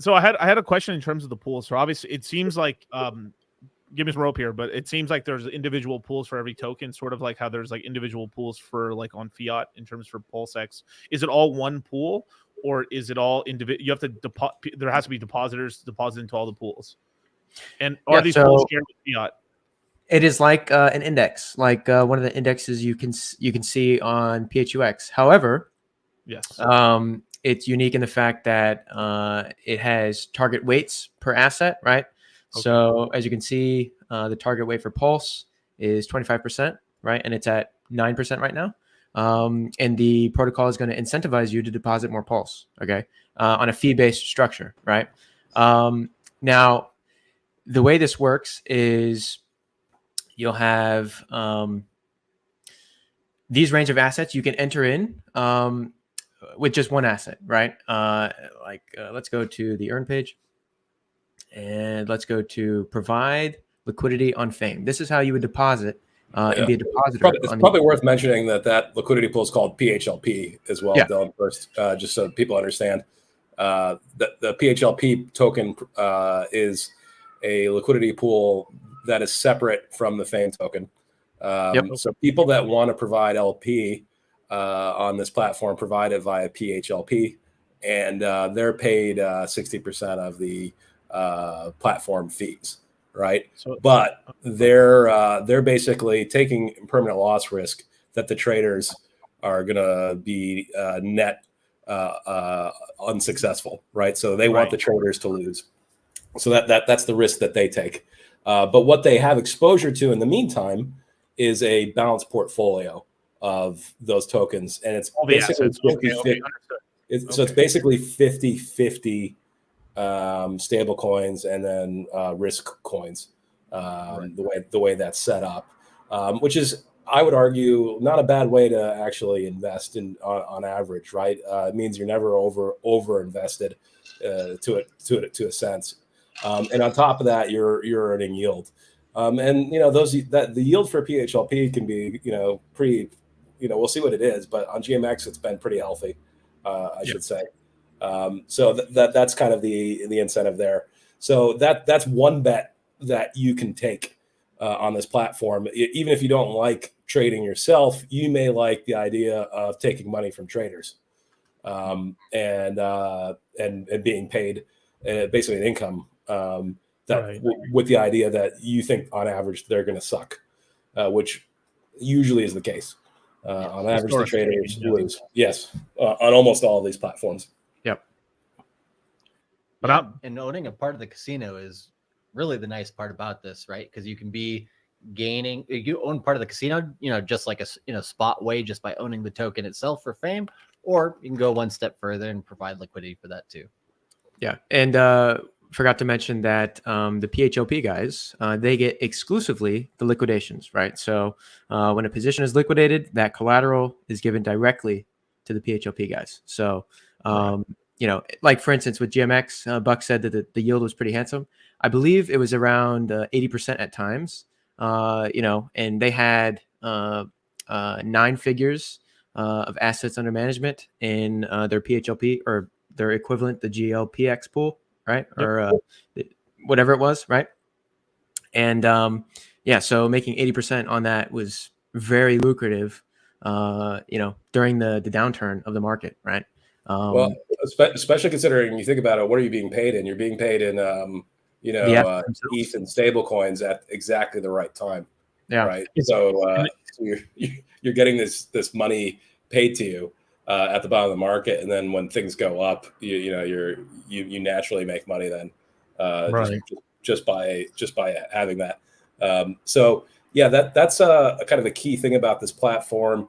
So I had a question in terms of the pools. So obviously, it seems like give me some rope here, but it seems like there's individual pools for every token, sort of like how there's like individual pools for like on fiat in terms for PulseX. Is it all one pool, or is it all individual? You have to there has to be depositors to deposit into all the pools, and are these pools shared with fiat? It is like an index, like one of the indexes you can see on PHUX. However, yes, it's unique in the fact that it has target weights per asset, right? Okay. So as you can see, the target weight for Pulse is 25%, right? And it's at 9% right now. And the protocol is going to incentivize you to deposit more Pulse, okay, on a fee-based structure, right? Now, the way this works is you'll have these range of assets you can enter in with just one asset, right? Let's go to the earn page and let's go to provide liquidity on Fame. This is how you would deposit and be a depositor. It's probably worth mentioning that liquidity pool is called PHLP as well, Dylan, first, just so people understand. The PHLP token is a liquidity pool that is separate from the Fame token. So people that want to provide LP on this platform provide it via PHLP, and they're paid 60% of the platform fees, right? But they're basically taking permanent loss risk that the traders are going to be net unsuccessful, right? So they want the traders to lose. So that's the risk that they take. But what they have exposure to in the meantime is a balanced portfolio of those tokens, and it's basically 50-50. So it's basically 50-50 stable coins and then risk coins. The way that's set up, which is, I would argue, not a bad way to actually invest in on average, right? It means you're never over invested to a sense. And on top of that, you're earning yield. And the yield for PHLP can be pretty, we'll see what it is, but on GMX it's been pretty healthy, I should say. So that's kind of the incentive there. So that's one bet that you can take on this platform. Even if you don't like trading yourself, you may like the idea of taking money from traders and being paid basically an income. With the idea that you think on average they're going to suck, which usually is the case. On average, the traders lose. Yes, on almost all of these platforms. Yep. And owning a part of the casino is really the nice part about this, right? Because you can be gaining. You own part of the casino, just like a spot way, just by owning the token itself for Fame, or you can go one step further and provide liquidity for that too. Yeah, and forgot to mention that the PHLP guys, they get exclusively the liquidations, right? So when a position is liquidated, that collateral is given directly to the PHLP guys. So, like for instance, with GMX, Buck said that the yield was pretty handsome. I believe it was around 80% at times, and they had 9 figures of assets under management in their PHLP or their equivalent, the GLPX pool. Right. Or whatever it was. Right. And so making 80% on that was very lucrative, during the downturn of the market. Right. Well, especially considering you think about it, what are you being paid in? You're being paid in, ETH and stable coins at exactly the right time. Yeah. Right. So you're getting this money paid to you at the bottom of the market, and then when things go up, you naturally make money then, just by having that. That's kind of the key thing about this platform.